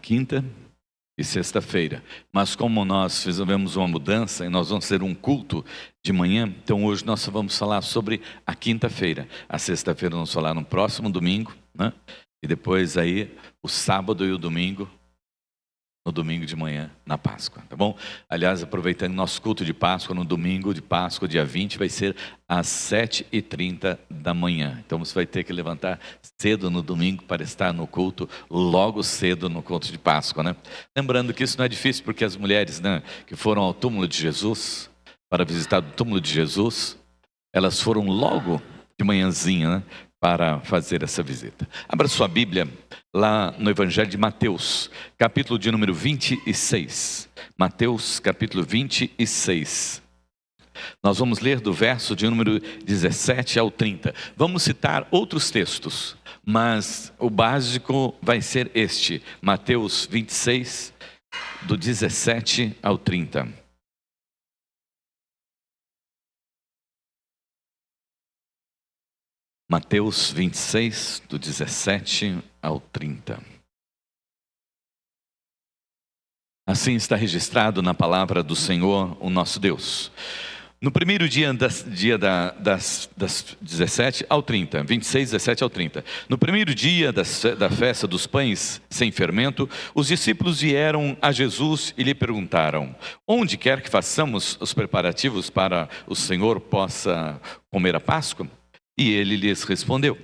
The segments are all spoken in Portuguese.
quinta e sexta-feira. Mas como nós fizemos uma mudança e nós vamos ter um culto de manhã, então hoje nós vamos falar sobre a quinta-feira. A sexta-feira vamos falar no próximo domingo, né? E depois aí o sábado e o domingo, no domingo de manhã, na Páscoa, tá bom? Aliás, aproveitando nosso culto de Páscoa, no domingo de Páscoa, dia 20, vai ser às 7h30 da manhã. Então você vai ter que levantar cedo no domingo para estar no culto, logo cedo no culto de Páscoa, né? Lembrando que isso não é difícil, porque as mulheres, né, que foram ao túmulo de Jesus, para visitar o túmulo de Jesus, elas foram logo de manhãzinha, né, para fazer essa visita. Abra sua Bíblia lá no Evangelho de Mateus, capítulo de número 26. Mateus, capítulo 26. Nós vamos ler do verso de número 17 ao 30. Vamos citar outros textos, mas o básico vai ser este. Mateus 26, do 17 ao 30. Mateus 26, do 17 ao 30. Assim está registrado na palavra do Senhor, o nosso Deus. No primeiro dia das 17 ao 30, 26, 17 ao 30. No primeiro dia da festa dos pães sem fermento, os discípulos vieram a Jesus e lhe perguntaram: onde quer que façamos os preparativos para o Senhor possa comer a Páscoa? E ele lhes respondeu: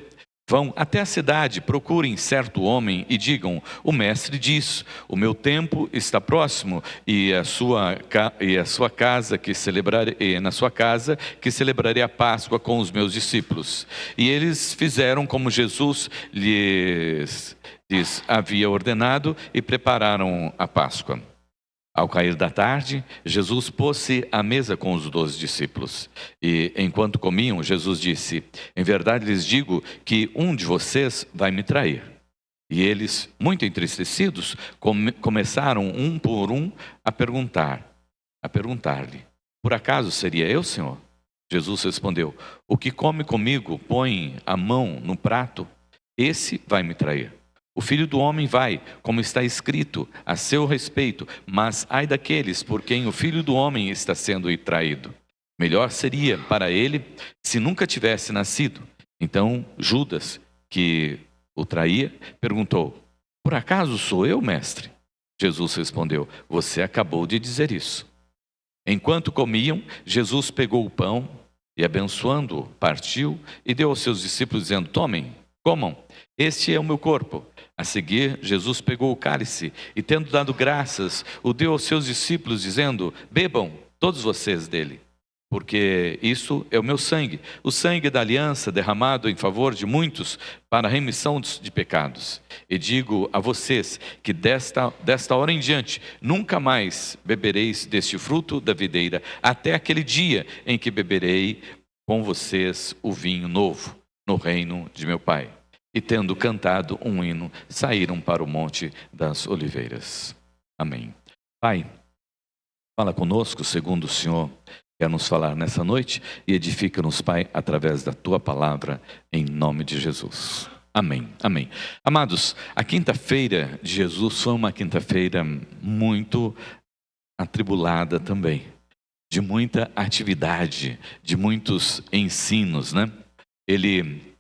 vão até a cidade, procurem certo homem e digam: o mestre diz, o meu tempo está próximo e na sua casa que celebrarei a Páscoa com os meus discípulos. E eles fizeram como Jesus lhes havia ordenado e prepararam a Páscoa. Ao cair da tarde, Jesus pôs-se à mesa com os 12 discípulos. E enquanto comiam, Jesus disse: em verdade lhes digo que um de vocês vai me trair. E eles, muito entristecidos, começaram um por um a perguntar-lhe: por acaso seria eu, Senhor? Jesus respondeu: o que come comigo, põe a mão no prato, esse vai me trair. O Filho do Homem vai, como está escrito, a seu respeito, mas ai daqueles por quem o Filho do Homem está sendo traído. Melhor seria para ele se nunca tivesse nascido. Então Judas, que o traía, perguntou: por acaso sou eu, mestre? Jesus respondeu: você acabou de dizer isso. Enquanto comiam, Jesus pegou o pão e, abençoando-o, partiu e deu aos seus discípulos, dizendo: tomem, comam, este é o meu corpo. A seguir, Jesus pegou o cálice e, tendo dado graças, o deu aos seus discípulos, dizendo: bebam todos vocês dele, porque isso é o meu sangue, o sangue da aliança derramado em favor de muitos para a remissão de pecados. E digo a vocês que desta hora em diante nunca mais bebereis deste fruto da videira, até aquele dia em que beberei com vocês o vinho novo no reino de meu Pai. E tendo cantado um hino, saíram para o Monte das Oliveiras. Amém. Pai, fala conosco segundo o Senhor quer nos falar nessa noite e edifica-nos, Pai, através da Tua palavra, em nome de Jesus. Amém, amém. Amados, a quinta-feira de Jesus foi uma quinta-feira muito atribulada também, de muita atividade, de muitos ensinos, né? Ele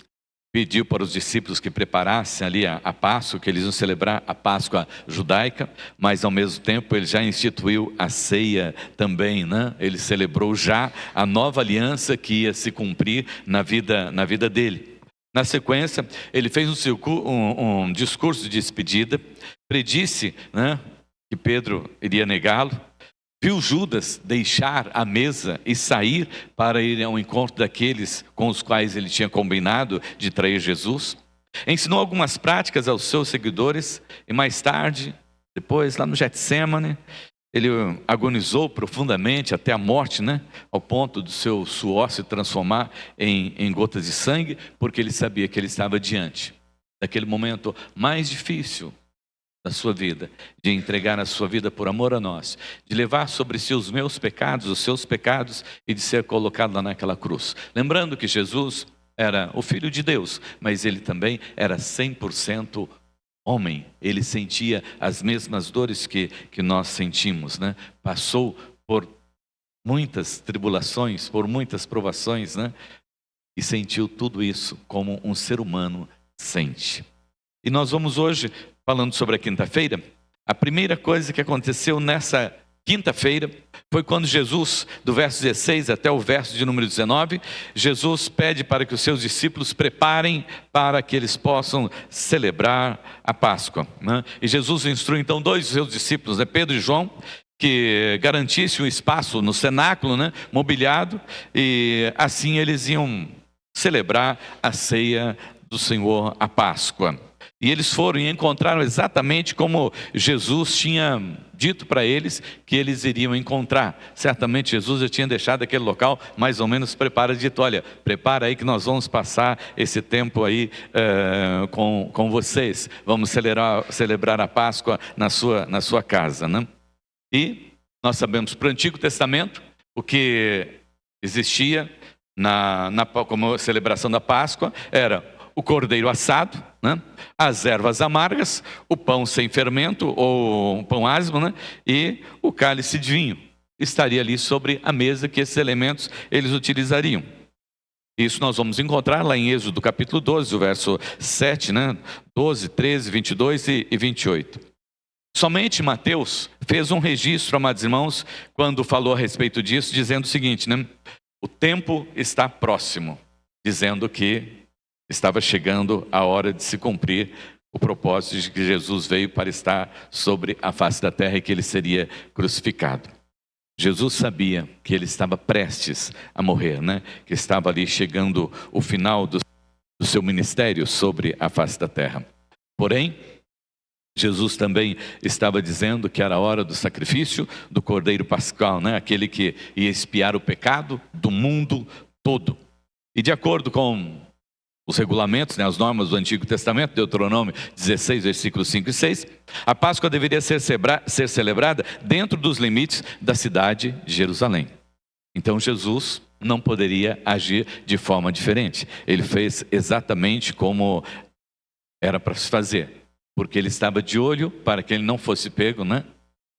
pediu para os discípulos que preparassem ali a Páscoa, que eles iam celebrar a Páscoa judaica, mas ao mesmo tempo ele já instituiu a ceia também, né? Ele celebrou já a nova aliança que ia se cumprir na vida dele. Na sequência, ele fez um discurso de despedida, predisse, né, que Pedro iria negá-lo. Viu Judas deixar a mesa e sair para ir ao encontro daqueles com os quais ele tinha combinado de trair Jesus. Ensinou algumas práticas aos seus seguidores e mais tarde, depois lá no Getsêmani, ele agonizou profundamente até a morte, né? Ao ponto do seu suor se transformar em gotas de sangue, porque ele sabia que ele estava diante daquele momento mais difícil da sua vida, de entregar a sua vida por amor a nós, de levar sobre si os meus pecados, os seus pecados, e de ser colocado lá naquela cruz. Lembrando que Jesus era o Filho de Deus, mas ele também era 100% homem, ele sentia as mesmas dores que nós sentimos, né? Passou por muitas tribulações, por muitas provações, né? E sentiu tudo isso como um ser humano sente. E nós vamos hoje, falando sobre a quinta-feira, a primeira coisa que aconteceu nessa quinta-feira foi quando Jesus, do verso 16 até o verso de número 19, Jesus pede para que os seus discípulos preparem para que eles possam celebrar a Páscoa, né? E Jesus instrui então dois dos seus discípulos, né, Pedro e João, que garantisse um espaço no cenáculo, né, mobiliado, e assim eles iam celebrar a ceia do Senhor, a Páscoa. E eles foram e encontraram exatamente como Jesus tinha dito para eles que eles iriam encontrar. Certamente Jesus já tinha deixado aquele local mais ou menos preparado, dito: olha, prepara aí que nós vamos passar esse tempo aí com vocês. Vamos celebrar a Páscoa na sua casa, né? E nós sabemos, para o Antigo Testamento, o que existia como celebração da Páscoa era o cordeiro assado, né? As ervas amargas, o pão sem fermento ou um pão asmo, né? E o cálice de vinho. Estaria ali sobre a mesa que esses elementos eles utilizariam. Isso nós vamos encontrar lá em Êxodo capítulo 12, o verso 7, né? 12, 13, 22 e 28. Somente Mateus fez um registro, amados irmãos, quando falou a respeito disso, dizendo o seguinte, né? O tempo está próximo, dizendo que estava chegando a hora de se cumprir o propósito de que Jesus veio para estar sobre a face da terra e que ele seria crucificado. Jesus sabia que ele estava prestes a morrer, né? Que estava ali chegando o final do seu ministério sobre a face da terra. Porém, Jesus também estava dizendo que era a hora do sacrifício do Cordeiro Pascal, né? Aquele que ia expiar o pecado do mundo todo. E de acordo com os regulamentos, né, as normas do Antigo Testamento, Deuteronômio 16, versículos 5 e 6, a Páscoa deveria ser celebrada dentro dos limites da cidade de Jerusalém. Então Jesus não poderia agir de forma diferente. Ele fez exatamente como era para se fazer, porque ele estava de olho para que ele não fosse pego, né,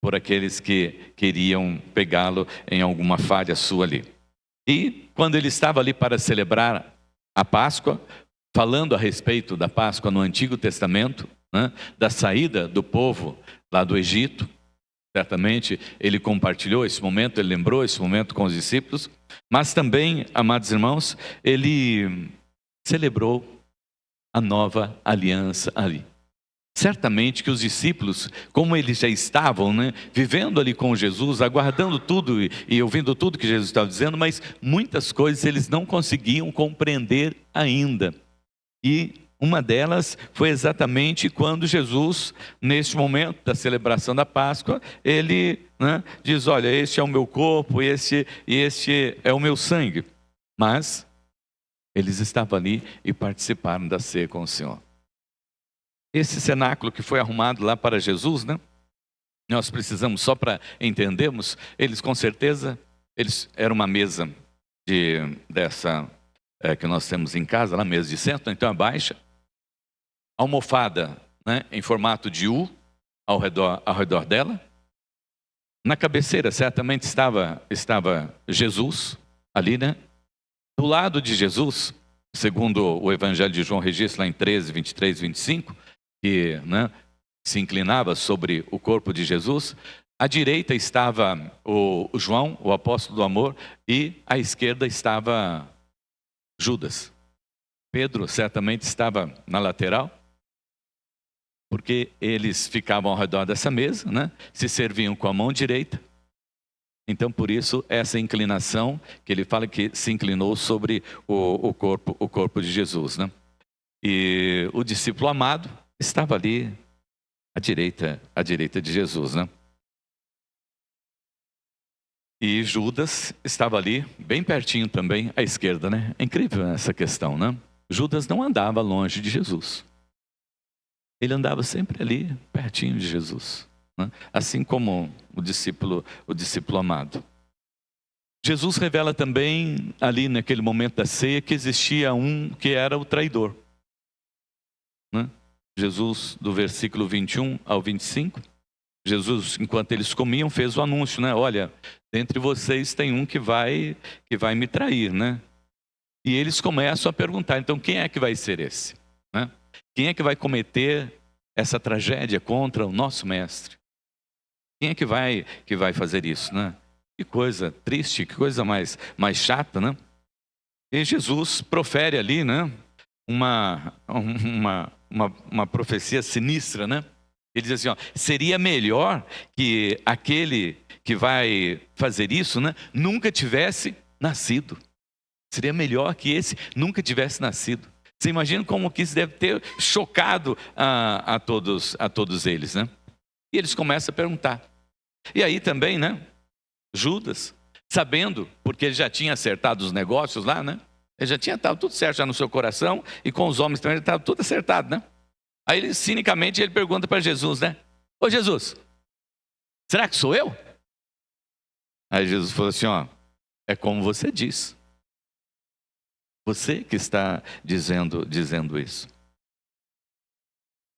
por aqueles que queriam pegá-lo em alguma falha sua ali. E quando ele estava ali para celebrar a Páscoa, falando a respeito da Páscoa no Antigo Testamento, né, da saída do povo lá do Egito, certamente ele compartilhou esse momento, ele lembrou esse momento com os discípulos, mas também, amados irmãos, ele celebrou a nova aliança ali. Certamente que os discípulos, como eles já estavam, né, vivendo ali com Jesus, aguardando tudo e ouvindo tudo que Jesus estava dizendo, mas muitas coisas eles não conseguiam compreender ainda. E uma delas foi exatamente quando Jesus, neste momento da celebração da Páscoa, ele, né, diz: olha, este é o meu corpo, este é o meu sangue. Mas eles estavam ali e participaram da ceia com o Senhor. Esse cenáculo que foi arrumado lá para Jesus, né? Nós precisamos, só para entendermos, eles com certeza, era uma mesa dessa que nós temos em casa, lá mesa de centro, então é baixa, almofada, né, em formato de U ao redor dela. Na cabeceira certamente estava Jesus ali, né? Do lado de Jesus, segundo o Evangelho de João registra lá em 13, 23, 25, que, né, se inclinava sobre o corpo de Jesus. À direita estava o João, o apóstolo do amor, e à esquerda estava Judas. Pedro certamente estava na lateral, porque eles ficavam ao redor dessa mesa, né? Se serviam com a mão direita. Então, por isso, essa inclinação, que ele fala que se inclinou sobre o corpo de Jesus, né? E o discípulo amado estava ali à direita de Jesus, né? E Judas estava ali, bem pertinho também, à esquerda, né? É incrível essa questão, né? Judas não andava longe de Jesus. Ele andava sempre ali, pertinho de Jesus, né? Assim como o discípulo amado. Jesus revela também, ali naquele momento da ceia, que existia um que era o traidor, né? Jesus, do versículo 21 ao 25, Jesus, enquanto eles comiam, fez o anúncio, né? Olha, dentre vocês tem um que vai me trair, né? E eles começam a perguntar, então quem é que vai ser esse? Né? Quem é que vai cometer essa tragédia contra o nosso mestre? Quem é que vai fazer isso, né? Que coisa triste, que coisa mais chata, né? E Jesus profere ali, né? Uma profecia sinistra, né? Ele diz assim, ó, seria melhor que aquele que vai fazer isso, né, nunca tivesse nascido. Seria melhor que esse nunca tivesse nascido. Você imagina como que isso deve ter chocado a todos eles, né? E eles começam a perguntar. E aí também, né, Judas, sabendo, porque ele já tinha acertado os negócios lá, né? Ele já tinha estado tudo certo já no seu coração, e com os homens também ele estava tudo acertado, né? Aí ele, cinicamente, ele pergunta para Jesus, né? Ô Jesus, será que sou eu? Aí Jesus falou assim, ó, é como você diz. Você que está dizendo isso.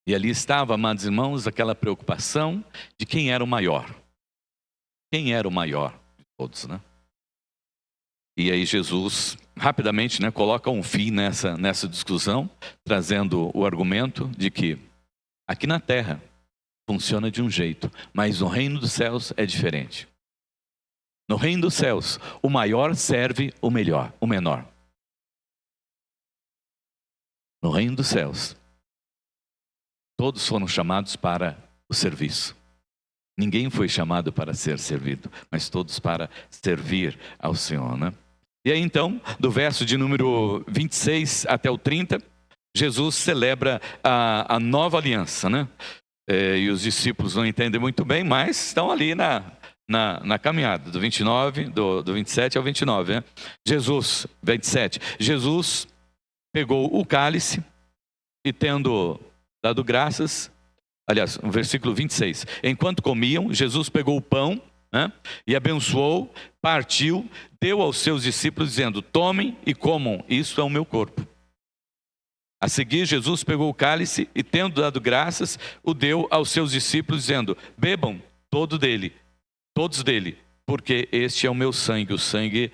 E ali estava, amados irmãos, aquela preocupação de quem era o maior. Quem era o maior de todos, né? E aí Jesus, rapidamente, né, coloca um fim nessa discussão, trazendo o argumento de que aqui na terra funciona de um jeito, mas no reino dos céus é diferente. No reino dos céus, o maior serve o menor. No reino dos céus, todos foram chamados para o serviço. Ninguém foi chamado para ser servido, mas todos para servir ao Senhor, né? E aí então, do verso de número 26 até o 30, Jesus celebra a nova aliança, né? E os discípulos não entendem muito bem, mas estão ali na caminhada, do 29, do 27 ao 29, né? Jesus, 27, Jesus pegou o cálice e tendo dado graças, aliás, no versículo 26, enquanto comiam, Jesus pegou o pão, né, e abençoou, partiu, deu aos seus discípulos dizendo, tomem e comam, isso é o meu corpo. A seguir, Jesus pegou o cálice e tendo dado graças, o deu aos seus discípulos dizendo, bebam todos dele, porque este é o meu sangue, o sangue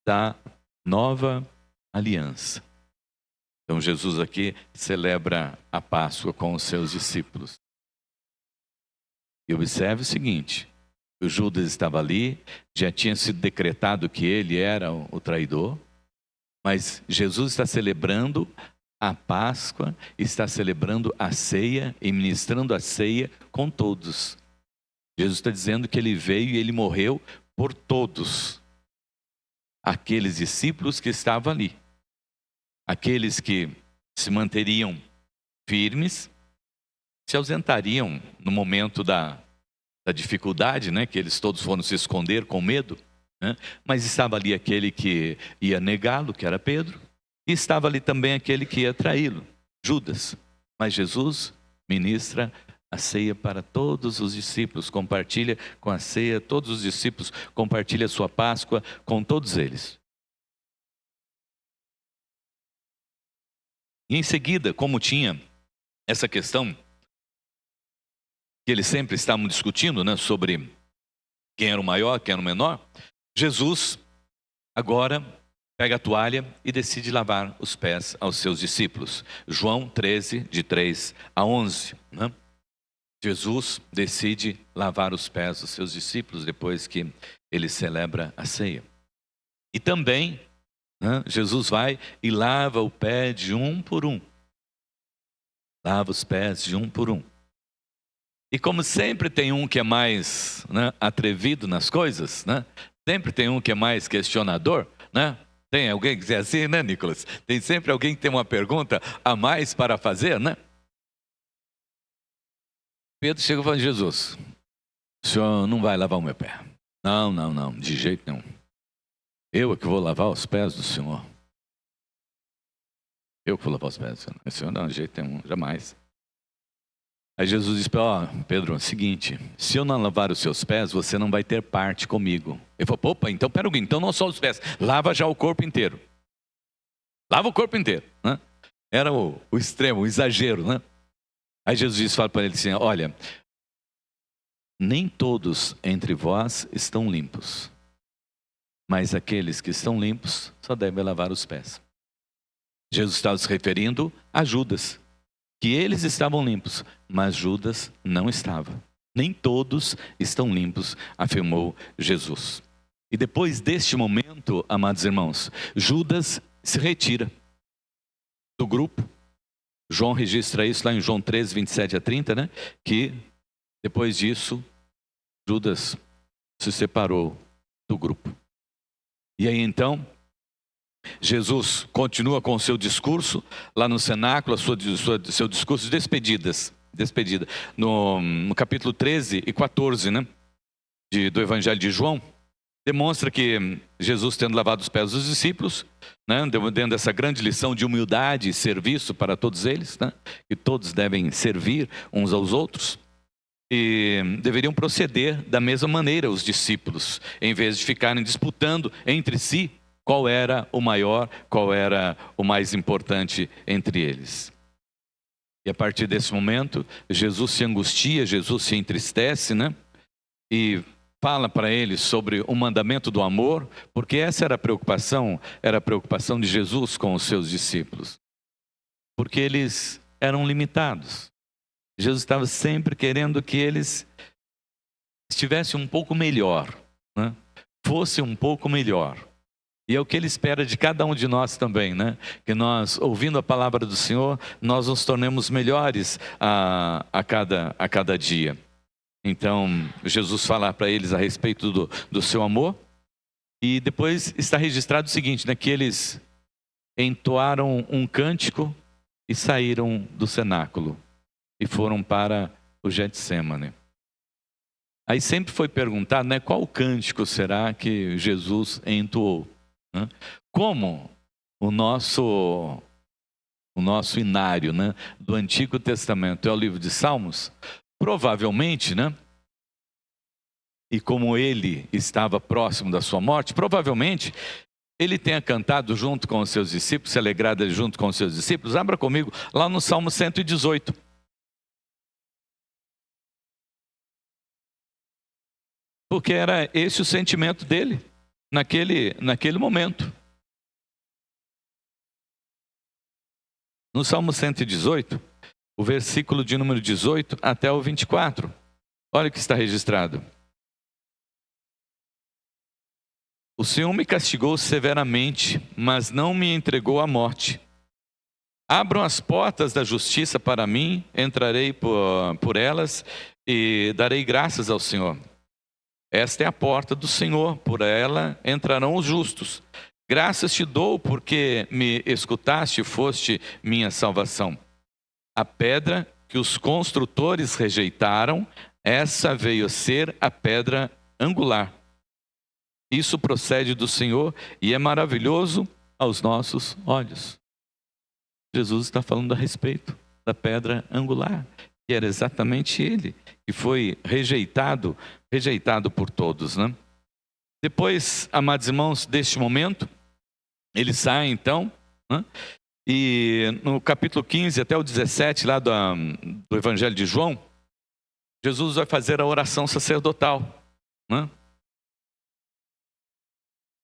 da nova aliança. Então Jesus aqui celebra a Páscoa com os seus discípulos. E observe o seguinte, o Judas estava ali, já tinha sido decretado que ele era o traidor, mas Jesus está celebrando a Páscoa, está celebrando a ceia e ministrando a ceia com todos. Jesus está dizendo que ele veio e ele morreu por todos. Aqueles discípulos que estavam ali. Aqueles que se manteriam firmes, se ausentariam no momento da dificuldade, né? Que eles todos foram se esconder com medo, né? Mas estava ali aquele que ia negá-lo, que era Pedro, e estava ali também aquele que ia traí-lo, Judas. Mas Jesus ministra a ceia para todos os discípulos, compartilha com a ceia, todos os discípulos compartilha a sua Páscoa com todos eles. E em seguida, como tinha essa questão que eles sempre estavam discutindo, né, sobre quem era o maior, quem era o menor, Jesus agora pega a toalha e decide lavar os pés aos seus discípulos. João 13, de 3 a 11. Né? Jesus decide lavar os pés dos seus discípulos depois que ele celebra a ceia. E também, né, Jesus vai e lava o pé de um por um. Lava os pés de um por um. E como sempre tem um que é mais, né, atrevido nas coisas, né? Sempre tem um que é mais questionador, né? Tem alguém que diz assim, né, Nicolas? Tem sempre alguém que tem uma pergunta a mais para fazer, né? Pedro chega e fala, Jesus, o senhor não vai lavar o meu pé. Não, de jeito nenhum. Eu é que vou lavar os pés do senhor. Eu que vou lavar os pés do senhor. O senhor não, de jeito nenhum, jamais. Aí Jesus disse para Pedro, é o seguinte, se eu não lavar os seus pés, você não vai ter parte comigo. Ele falou, opa, então pera então não só os pés, lava já o corpo inteiro. Lava o corpo inteiro. Né? Era o extremo, o exagero, né? Aí Jesus fala para ele assim: olha, nem todos entre vós estão limpos, mas aqueles que estão limpos só devem lavar os pés. Jesus estava se referindo a Judas, que eles estavam limpos, mas Judas não estava. Nem todos estão limpos, afirmou Jesus. E depois deste momento, amados irmãos, Judas se retira do grupo. João registra isso lá em João 13, 27 a 30, né? Que depois disso, Judas se separou do grupo. E aí então, Jesus continua com o seu discurso lá no cenáculo, seu discurso de despedida, no capítulo 13 e 14, né? Do Evangelho de João. Demonstra que Jesus, tendo lavado os pés dos discípulos, né, dando essa grande lição de humildade e serviço para todos eles, né, que todos devem servir uns aos outros, e deveriam proceder da mesma maneira os discípulos, em vez de ficarem disputando entre si qual era o maior, qual era o mais importante entre eles. E a partir desse momento, Jesus se angustia, Jesus se entristece, né, e fala para eles sobre o mandamento do amor, porque essa era a preocupação de Jesus com os seus discípulos. Porque eles eram limitados. Jesus estava sempre querendo que eles estivessem um pouco melhor, né? Fosse um pouco melhor. E é o que Ele espera de cada um de nós também, né? Que nós, ouvindo a palavra do Senhor, nós nos tornemos melhores a cada dia. Então, Jesus fala para eles a respeito do seu amor. E depois está registrado o seguinte, né, que eles entoaram um cântico e saíram do cenáculo. E foram para o Getsêmani. Aí sempre foi perguntado, né, qual cântico será que Jesus entoou? Né? Como o nosso inário, né, do Antigo Testamento é o livro de Salmos, provavelmente, né? E como ele estava próximo da sua morte, provavelmente ele tenha cantado junto com os seus discípulos, se alegrado junto com os seus discípulos. Abra comigo lá no Salmo 118. Porque era esse o sentimento dele naquele momento. No Salmo 118, o versículo de número 18 até o 24. Olha o que está registrado. O Senhor me castigou severamente, mas não me entregou à morte. Abram as portas da justiça para mim, entrarei por elas e darei graças ao Senhor. Esta é a porta do Senhor, por ela entrarão os justos. Graças te dou porque me escutaste e foste minha salvação. A pedra que os construtores rejeitaram, essa veio a ser a pedra angular. Isso procede do Senhor e é maravilhoso aos nossos olhos. Jesus está falando a respeito da pedra angular, que era exatamente ele, que foi rejeitado por todos, né? Depois, amados irmãos, deste momento, ele sai então, né? E no capítulo 15 até o 17 lá do Evangelho de João, Jesus vai fazer a oração sacerdotal, né?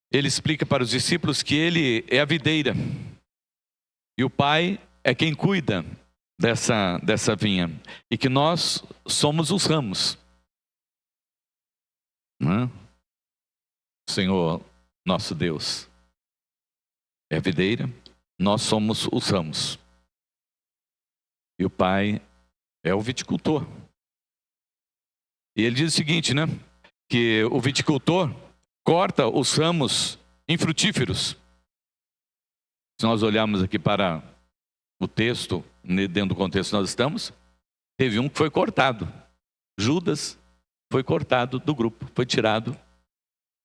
Ele explica para os discípulos que ele é a videira e o Pai é quem cuida dessa vinha e que nós somos os ramos, né? O Senhor, nosso Deus, é a videira, nós somos os ramos e o Pai é o viticultor. E ele diz o seguinte, né? Que o viticultor corta os ramos infrutíferos. Se nós olharmos aqui para o texto, dentro do contexto que nós estamos, teve um que foi cortado. Judas foi cortado do grupo, foi tirado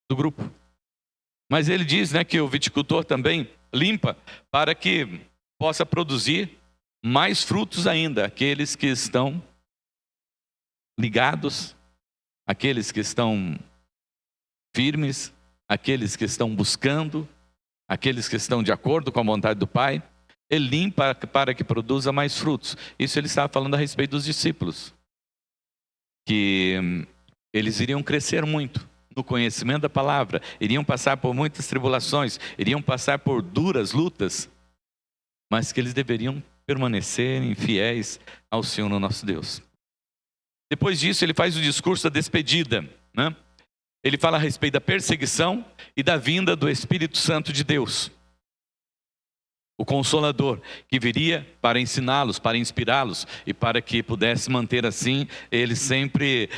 do grupo. Mas ele diz, né, que o viticultor também limpa para que possa produzir mais frutos ainda, aqueles que estão ligados, aqueles que estão firmes, aqueles que estão buscando, aqueles que estão de acordo com a vontade do Pai. Elim para que produza mais frutos. Isso ele estava falando a respeito dos discípulos, que eles iriam crescer muito no conhecimento da palavra, iriam passar por muitas tribulações, iriam passar por duras lutas, mas que eles deveriam permanecerem fiéis ao Senhor, nosso Deus. Depois disso, ele faz o discurso da despedida, né? Ele fala a respeito da perseguição e da vinda do Espírito Santo de Deus, o Consolador, que viria para ensiná-los, para inspirá-los e para que pudesse manter assim eles sempre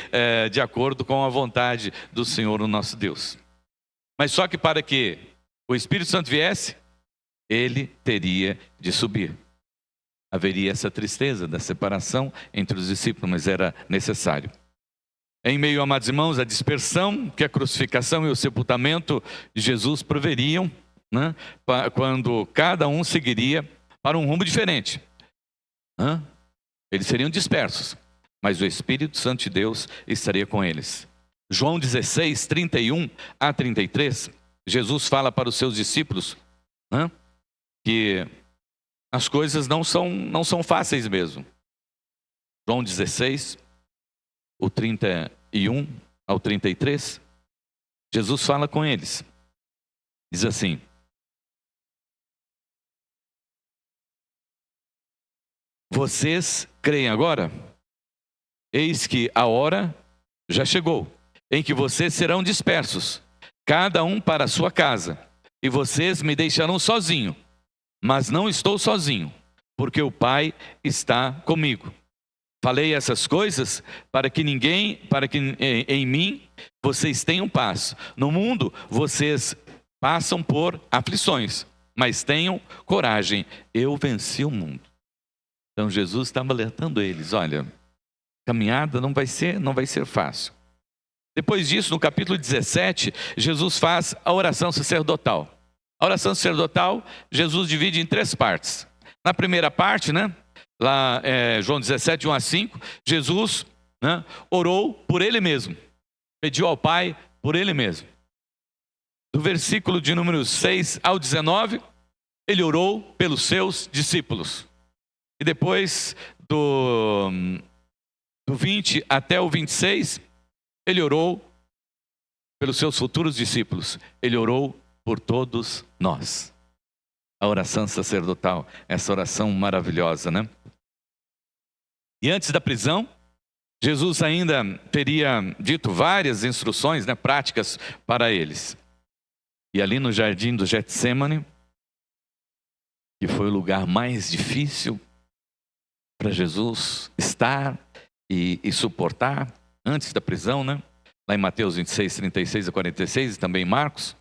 de acordo com a vontade do Senhor, o nosso Deus. Mas só que para que o Espírito Santo viesse, ele teria de subir. Haveria essa tristeza da separação entre os discípulos, mas era necessário. Em meio, amados irmãos, a dispersão que a crucificação e o sepultamento de Jesus proveriam, né, quando cada um seguiria para um rumo diferente. Eles seriam dispersos, mas o Espírito Santo de Deus estaria com eles. João 16, 31 a 33, Jesus fala para os seus discípulos, né, que as coisas não são fáceis mesmo. João 16, o 31 ao 33, Jesus fala com eles. Diz assim: vocês creem agora? Eis que a hora já chegou, em que vocês serão dispersos, cada um para a sua casa, e vocês me deixarão sozinho. Mas não estou sozinho, porque o Pai está comigo. Falei essas coisas para que em mim vocês tenham paz. No mundo vocês passam por aflições, mas tenham coragem, eu venci o mundo. Então Jesus estava alertando eles: olha, caminhada não vai ser fácil. Depois disso, no capítulo 17, Jesus faz a oração sacerdotal. A oração sacerdotal, Jesus divide em 3 partes. Na primeira parte, né, lá João 17, 1 a 5, Jesus, né, orou por ele mesmo. Pediu ao Pai por ele mesmo. Do versículo de número 6 ao 19, ele orou pelos seus discípulos. E depois do 20 até o 26, ele orou pelos seus futuros discípulos. Ele orou por todos nós. A oração sacerdotal, essa oração maravilhosa, né? E antes da prisão, Jesus ainda teria dito várias instruções, né, práticas para eles. E ali no jardim do Getsêmani, que foi o lugar mais difícil para Jesus estar e suportar antes da prisão, né? Lá em Mateus 26, 36 a 46 e também em Marcos,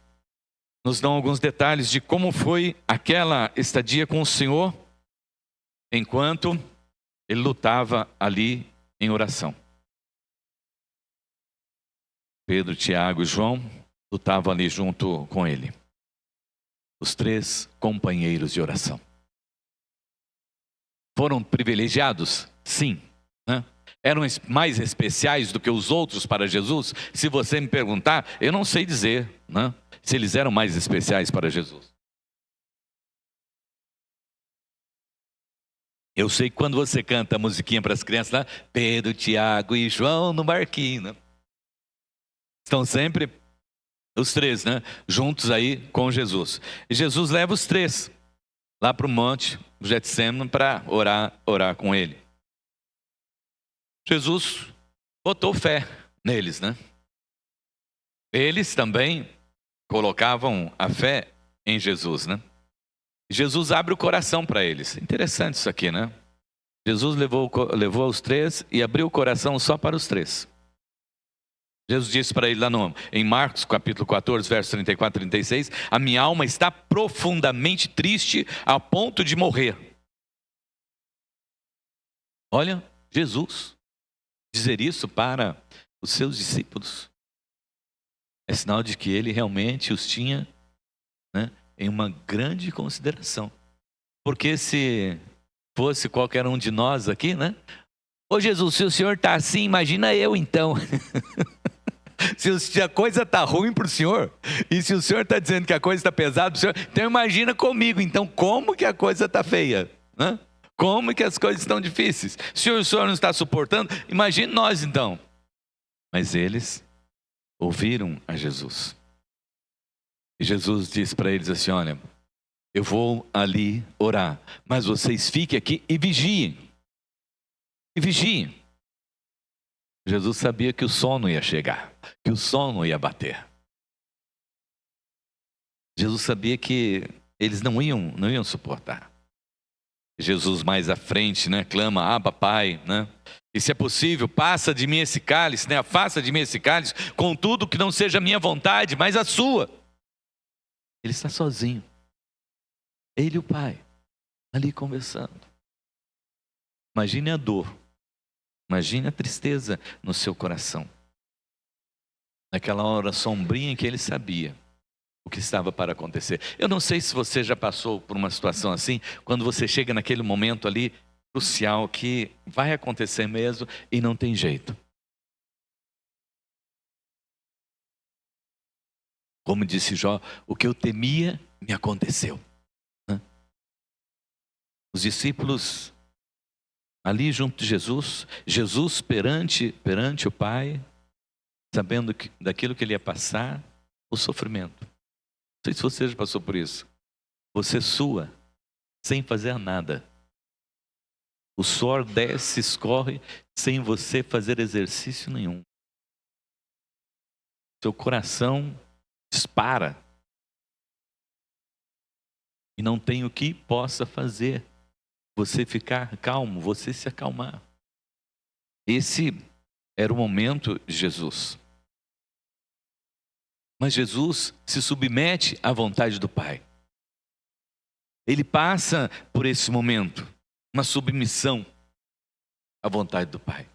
nos dão alguns detalhes de como foi aquela estadia com o Senhor enquanto ele lutava ali em oração. Pedro, Tiago e João lutavam ali junto com ele. Os 3 companheiros de oração. Foram privilegiados? Sim. Né? Eram mais especiais do que os outros para Jesus? Se você me perguntar, eu não sei dizer, né, se eles eram mais especiais para Jesus. Eu sei que quando você canta a musiquinha para as crianças lá, Pedro, Tiago e João no barquinho, né? Estão sempre os 3, né, juntos aí com Jesus. E Jesus leva os 3 lá para o monte Getsêmani para orar com ele. Jesus botou fé neles, né? Eles também colocavam a fé em Jesus, né? Jesus abre o coração para eles. Interessante isso aqui, né? Jesus levou os 3 e abriu o coração só para os 3. Jesus disse para ele lá em Marcos capítulo 14, versos 34 e 36, a minha alma está profundamente triste a ponto de morrer. Olha, Jesus dizer isso para os seus discípulos é sinal de que ele realmente os tinha, né, em uma grande consideração. Porque se fosse qualquer um de nós aqui, né? Ô Jesus, se o Senhor está assim, imagina eu então. Se a coisa está ruim para o senhor, e se o senhor está dizendo que a coisa está pesada para o senhor, então imagina comigo, então como que a coisa está feia? Né? Como que as coisas estão difíceis? Se o senhor não está suportando, imagine nós então. Mas eles ouviram a Jesus. E Jesus disse para eles assim: olha, eu vou ali orar, mas vocês fiquem aqui e vigiem. E vigiem. Jesus sabia que o sono ia chegar, que o sono ia bater. Jesus sabia que eles não iam suportar. Jesus mais à frente, né, clama: Abba, Pai, né? E se é possível, passa de mim esse cálice, né? Afasta de mim esse cálice, contudo que não seja a minha vontade, mas a sua. Ele está sozinho. Ele e o Pai, ali conversando. Imagine a dor, imagine a tristeza no seu coração. Naquela hora sombria em que ele sabia o que estava para acontecer. Eu não sei se você já passou por uma situação assim, quando você chega naquele momento ali crucial que vai acontecer mesmo e não tem jeito. Como disse Jó, o que eu temia me aconteceu. Os discípulos ali junto de Jesus, Jesus perante o Pai, sabendo daquilo que ele ia passar, o sofrimento. Não sei se você já passou por isso. Você sua sem fazer nada. O suor desce, escorre, sem você fazer exercício nenhum. Seu coração dispara. E não tem o que possa fazer você ficar calmo, você se acalmar. Esse era o momento de Jesus. Mas Jesus se submete à vontade do Pai. Ele passa por esse momento, uma submissão à vontade do Pai.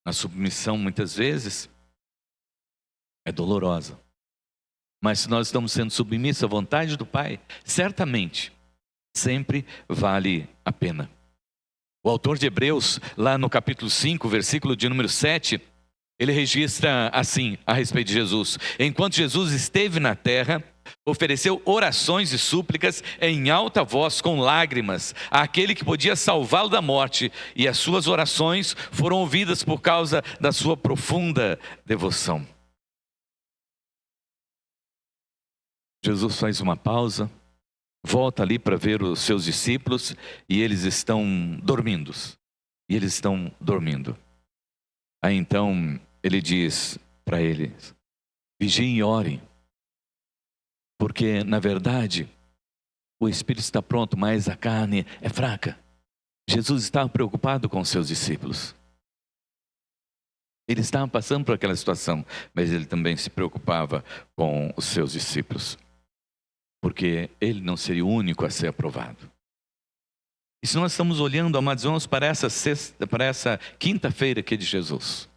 A submissão, muitas vezes, é dolorosa. Mas se nós estamos sendo submissos à vontade do Pai, certamente, sempre vale a pena. O autor de Hebreus, lá no capítulo 5, versículo de número 7, ele registra assim a respeito de Jesus: enquanto Jesus esteve na terra, ofereceu orações e súplicas em alta voz com lágrimas àquele que podia salvá-lo da morte, e as suas orações foram ouvidas por causa da sua profunda devoção. Jesus faz uma pausa, volta ali para ver os seus discípulos e eles estão dormindo. Aí então ele diz para eles: vigiem e orem, porque na verdade o espírito está pronto, mas a carne é fraca. Jesus estava preocupado com os seus discípulos. Ele estava passando por aquela situação, mas ele também se preocupava com os seus discípulos, porque ele não seria o único a ser aprovado. E se nós estamos olhando, amados irmãos, para essa quinta-feira aqui de Jesus,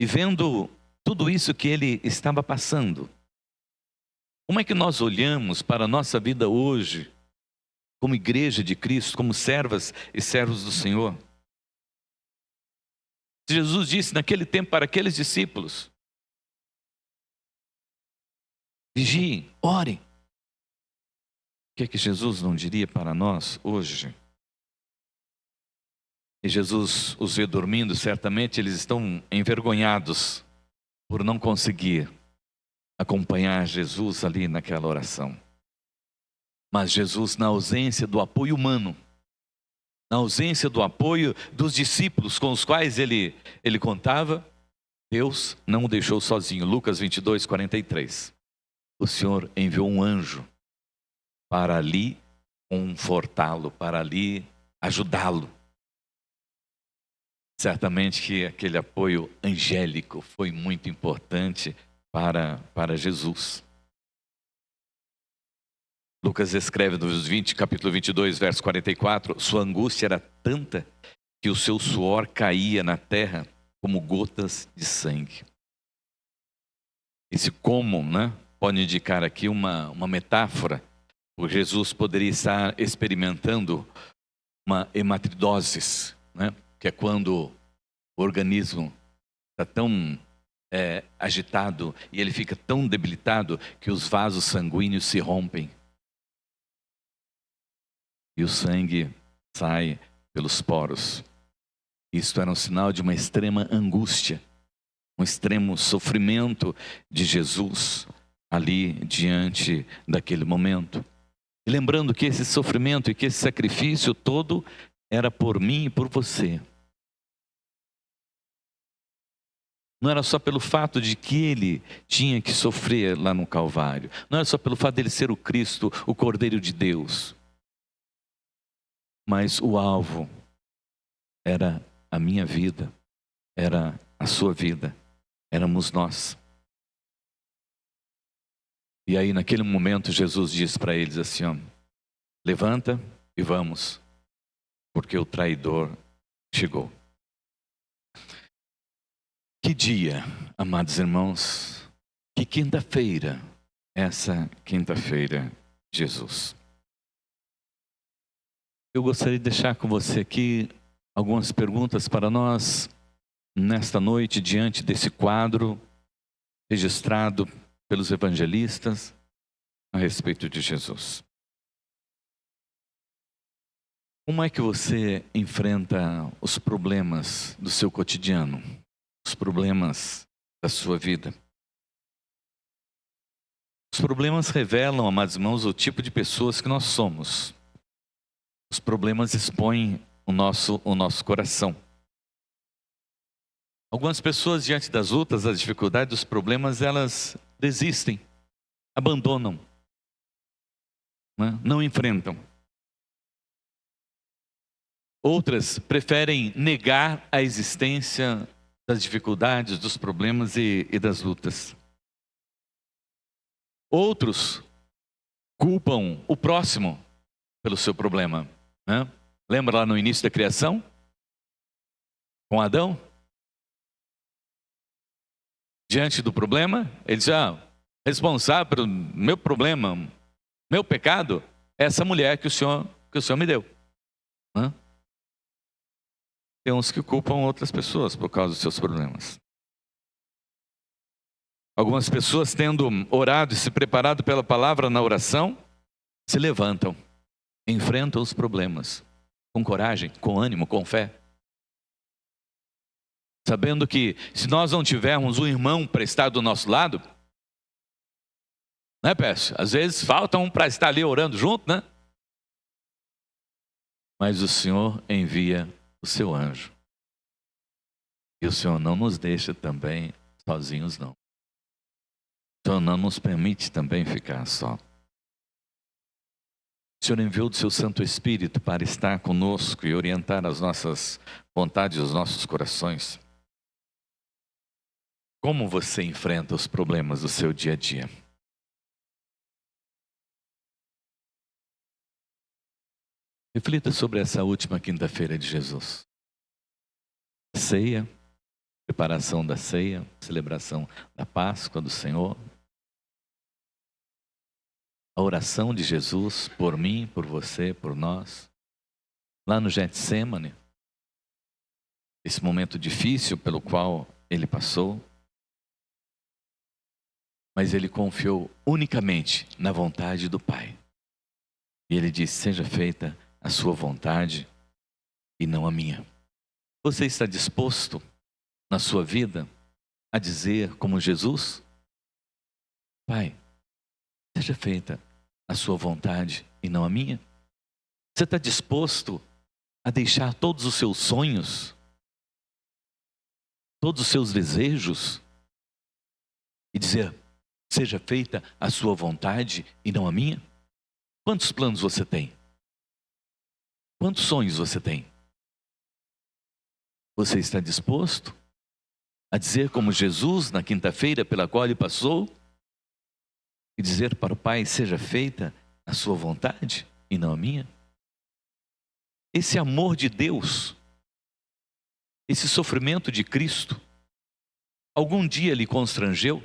e vendo tudo isso que ele estava passando, como é que nós olhamos para a nossa vida hoje, como igreja de Cristo, como servas e servos do Senhor? Jesus disse naquele tempo para aqueles discípulos: vigiem, orem. O que é que Jesus não diria para nós hoje? E Jesus os vê dormindo, certamente eles estão envergonhados por não conseguir acompanhar Jesus ali naquela oração. Mas Jesus, na ausência do apoio humano, na ausência do apoio dos discípulos com os quais ele contava, Deus não o deixou sozinho. Lucas 22, 43. O Senhor enviou um anjo para ali confortá-lo, para ali ajudá-lo. Certamente que aquele apoio angélico foi muito importante para Jesus. Lucas escreve no capítulo 22, verso 44, sua angústia era tanta que o seu suor caía na terra como gotas de sangue. Esse como, né, pode indicar aqui uma metáfora, porque Jesus poderia estar experimentando uma hematidose, né, que é quando o organismo está tão agitado e ele fica tão debilitado que os vasos sanguíneos se rompem. E o sangue sai pelos poros. Isto era um sinal de uma extrema angústia, um extremo sofrimento de Jesus ali diante daquele momento. E lembrando que esse sofrimento e que esse sacrifício todo era por mim e por você. Não era só pelo fato de que ele tinha que sofrer lá no Calvário. Não era só pelo fato dele ser o Cristo, o Cordeiro de Deus. Mas o alvo era a minha vida, era a sua vida, éramos nós. E aí naquele momento Jesus diz para eles assim, ó, levanta e vamos, porque o traidor chegou. Que dia, amados irmãos, que quinta-feira, essa quinta-feira, Jesus. Eu gostaria de deixar com você aqui algumas perguntas para nós, nesta noite, diante desse quadro registrado pelos evangelistas a respeito de Jesus. Como é que você enfrenta os problemas do seu cotidiano? Os problemas da sua vida? Os problemas revelam, amados irmãos, o tipo de pessoas que nós somos. Os problemas expõem o nosso coração. Algumas pessoas, diante das lutas, das dificuldades, dos problemas, elas desistem, abandonam, né? Não enfrentam. Outras preferem negar a existência das dificuldades, dos problemas e das lutas. Outros culpam o próximo pelo seu problema, né? Lembra lá no início da criação? Com Adão? Diante do problema, ele diz, responsável pelo meu problema, meu pecado, é essa mulher que o Senhor me deu. Né? Tem uns que culpam outras pessoas por causa dos seus problemas. Algumas pessoas, tendo orado e se preparado pela palavra na oração, se levantam, enfrentam os problemas com coragem, com ânimo, com fé. Sabendo que se nós não tivermos um irmão para estar do nosso lado, né, Pécio? Às vezes falta um para estar ali orando junto, né? Mas o Senhor envia o seu anjo. E o Senhor não nos deixa também sozinhos, não. O Senhor não nos permite também ficar só. O Senhor enviou do seu Santo Espírito para estar conosco e orientar as nossas vontades, os nossos corações. Como você enfrenta os problemas do seu dia a dia? Reflita sobre essa última quinta-feira de Jesus. Ceia, preparação da ceia, celebração da Páscoa do Senhor. A oração de Jesus por mim, por você, por nós. Lá no Getsêmani, esse momento difícil pelo qual ele passou. Mas ele confiou unicamente na vontade do Pai. E ele disse, seja feita a sua vontade e não a minha. Você está disposto na sua vida a dizer como Jesus? Pai, seja feita a sua vontade e não a minha? Você está disposto a deixar todos os seus sonhos, todos os seus desejos e dizer, seja feita a sua vontade e não a minha? Quantos planos você tem? Quantos sonhos você tem? Você está disposto a dizer como Jesus na quinta-feira pela qual ele passou? E dizer para o Pai, seja feita a sua vontade e não a minha? Esse amor de Deus, esse sofrimento de Cristo, algum dia lhe constrangeu?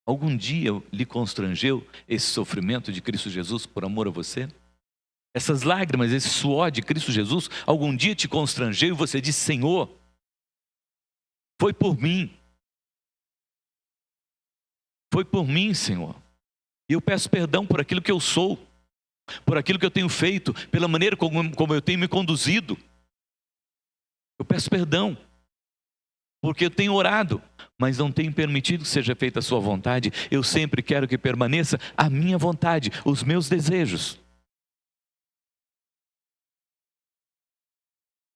Algum dia lhe constrangeu esse sofrimento de Cristo Jesus por amor a você? Essas lágrimas, esse suor de Cristo Jesus, algum dia te constrangeu e você disse, Senhor, Foi por mim. Foi por mim, Senhor. E eu peço perdão por aquilo que eu sou, por aquilo que eu tenho feito, pela maneira como eu tenho me conduzido. Eu peço perdão, porque eu tenho orado, mas não tenho permitido que seja feita a sua vontade. Eu sempre quero que permaneça a minha vontade, os meus desejos.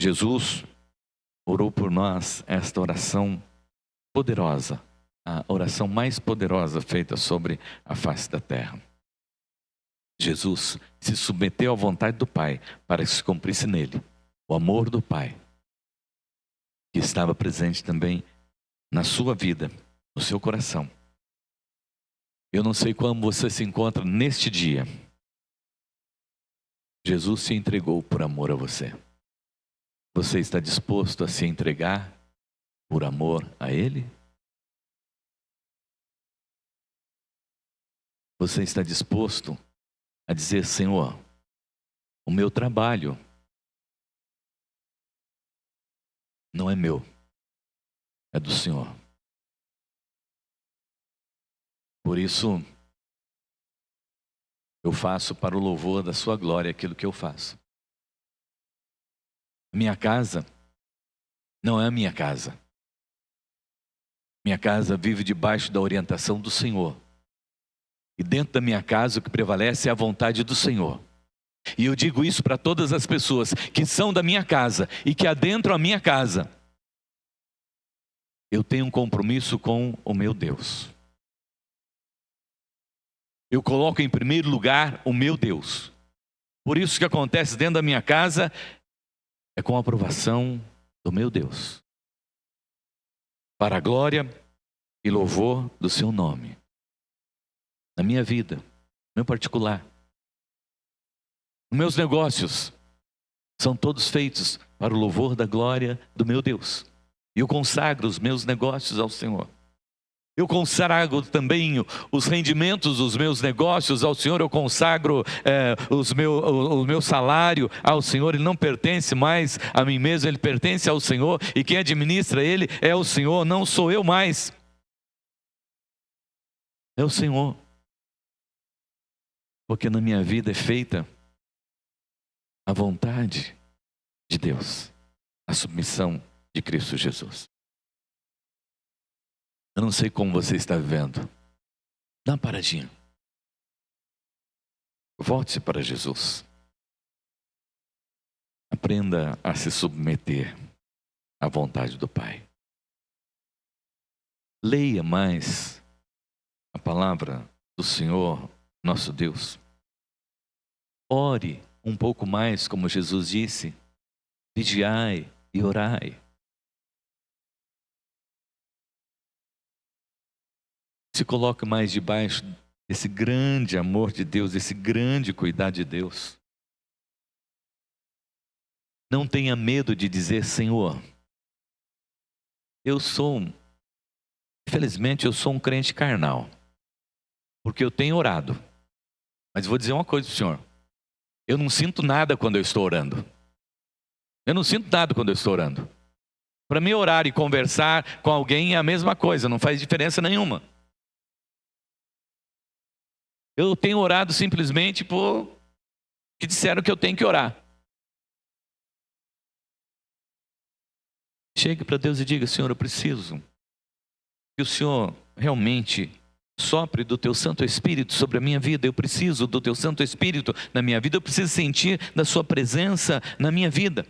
Jesus orou por nós esta oração poderosa, a oração mais poderosa feita sobre a face da terra. Jesus se submeteu à vontade do Pai para que se cumprisse nele o amor do Pai, que estava presente também na sua vida, no seu coração. Eu não sei como você se encontra neste dia. Jesus se entregou por amor a você. Você está disposto a se entregar por amor a Ele? Você está disposto a dizer: Senhor, o meu trabalho não é meu, é do Senhor. Por isso, eu faço para o louvor da sua glória aquilo que eu faço. Minha casa não é a minha casa. Minha casa vive debaixo da orientação do Senhor. E dentro da minha casa o que prevalece é a vontade do Senhor. E eu digo isso para todas as pessoas que são da minha casa e que adentram a minha casa. Eu tenho um compromisso com o meu Deus. Eu coloco em primeiro lugar o meu Deus. Por isso que acontece dentro da minha casa é com a aprovação do meu Deus, para a glória e louvor do seu nome. Na minha vida, no meu particular, os meus negócios são todos feitos para o louvor da glória do meu Deus. E eu consagro os meus negócios ao Senhor. Eu consagro também os rendimentos dos meus negócios ao Senhor. Eu consagro o meu salário ao Senhor. Ele não pertence mais a mim mesmo, ele pertence ao Senhor. E quem administra ele é o Senhor, não sou eu mais. É o Senhor. Porque na minha vida é feita a vontade de Deus, a submissão de Cristo Jesus. Eu não sei como você está vivendo. Dá uma paradinha. Volte-se para Jesus. Aprenda a se submeter à vontade do Pai. Leia mais a palavra do Senhor, nosso Deus. Ore um pouco mais, como Jesus disse. Vigiai e orai. Se coloque mais debaixo desse grande amor de Deus, desse grande cuidado de Deus. Não tenha medo de dizer: Senhor, infelizmente eu sou um crente carnal, porque eu tenho orado. Mas vou dizer uma coisa para o Senhor: eu não sinto nada quando eu estou orando. Eu não sinto nada quando eu estou orando. Para mim, orar e conversar com alguém é a mesma coisa, não faz diferença nenhuma. Eu tenho orado simplesmente porque disseram que eu tenho que orar. Chegue para Deus e diga: Senhor, eu preciso que o Senhor realmente sopre do teu Santo Espírito sobre a minha vida. Eu preciso do teu Santo Espírito na minha vida. Eu preciso sentir da sua presença na minha vida.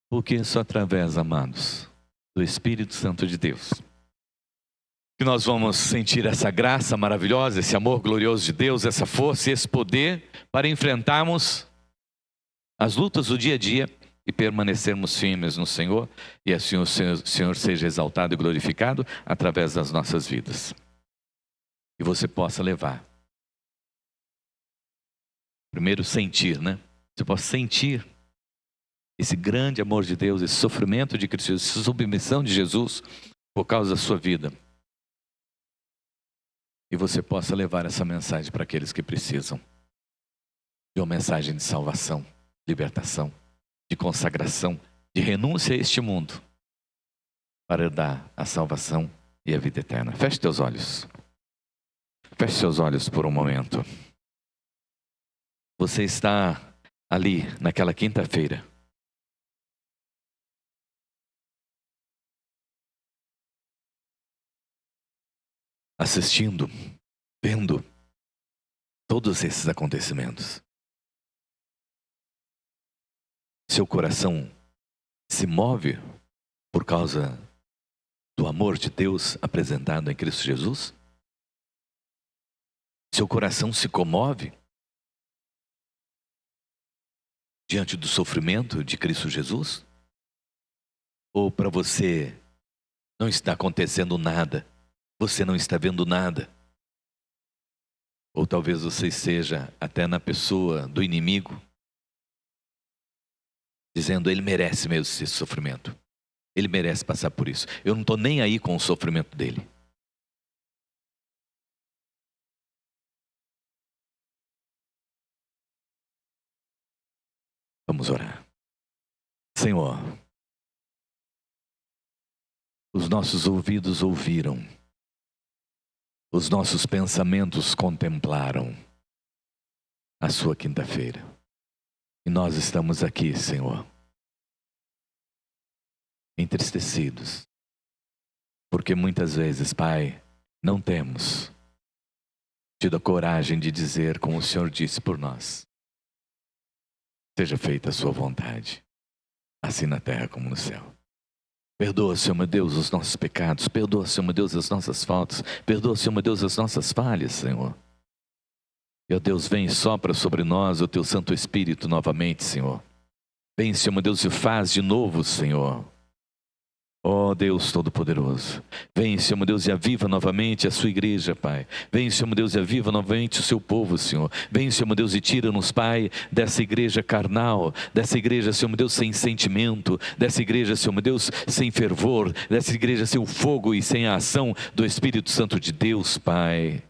Porque só através, amados, do Espírito Santo de Deus, que nós vamos sentir essa graça maravilhosa, esse amor glorioso de Deus, essa força e esse poder para enfrentarmos as lutas do dia a dia e permanecermos firmes no Senhor, e assim o Senhor seja exaltado e glorificado através das nossas vidas. E você possa levar. Primeiro sentir, né? Você possa sentir esse grande amor de Deus, esse sofrimento de Cristo, essa submissão de Jesus por causa da sua vida. E você possa levar essa mensagem para aqueles que precisam de uma mensagem de salvação, libertação. de consagração, de renúncia a este mundo, para herdar a salvação e a vida eterna. Feche teus olhos. Feche seus olhos por um momento. Você está ali naquela quinta-feira, assistindo, vendo todos esses acontecimentos. Seu coração se move por causa do amor de Deus apresentado em Cristo Jesus? Seu coração se comove diante do sofrimento de Cristo Jesus? Ou para você não está acontecendo nada, você não está vendo nada? Ou talvez você esteja até na pessoa do inimigo, dizendo, ele merece mesmo esse sofrimento. Ele merece passar por isso. Eu não estou nem aí com o sofrimento dele. Vamos orar. Senhor, os nossos ouvidos ouviram, os nossos pensamentos contemplaram a sua quinta-feira. E nós estamos aqui, Senhor, entristecidos, porque muitas vezes, Pai, não temos tido a coragem de dizer como o Senhor disse por nós. Seja feita a sua vontade, assim na terra como no céu. Perdoa, Senhor meu Deus, os nossos pecados. Perdoa, Senhor meu Deus, as nossas faltas. Perdoa, Senhor meu Deus, as nossas falhas, Senhor. E, ó Deus, vem e sopra sobre nós o Teu Santo Espírito novamente, Senhor. Vem, Senhor meu Deus, e faz de novo, Senhor. Ó Deus Todo-Poderoso, vem, Senhor meu Deus, e aviva novamente a sua igreja, Pai. Vem, Senhor meu Deus, e aviva novamente o seu povo, Senhor. Vem, Senhor meu Deus, e tira-nos, Pai, dessa igreja carnal, dessa igreja, Senhor meu Deus, sem sentimento, dessa igreja, Senhor meu Deus, sem fervor, dessa igreja sem o fogo e sem a ação do Espírito Santo de Deus, Pai.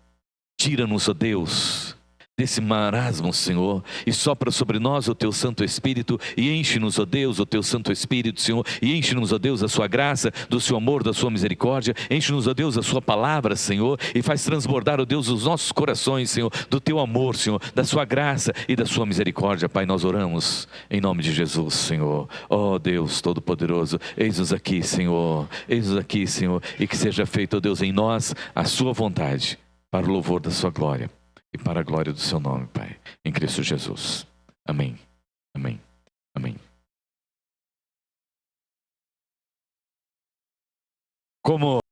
Tira-nos, ó Deus, desse marasmo, Senhor, e sopra sobre nós o Teu Santo Espírito, e enche-nos, ó Deus, o Teu Santo Espírito, Senhor, e enche-nos, ó Deus, a Sua graça, do Seu amor, da Sua misericórdia, enche-nos, ó Deus, a Sua palavra, Senhor, e faz transbordar, ó Deus, os nossos corações, Senhor, do Teu amor, Senhor, da Sua graça e da Sua misericórdia, Pai, nós oramos, em nome de Jesus, Senhor. Ó Deus Todo-Poderoso, eis-nos aqui, Senhor, e que seja feito, ó Deus, em nós, a Sua vontade, para o louvor da Sua glória. E para a glória do Seu nome, Pai, em Cristo Jesus. Amém, amém, amém. Como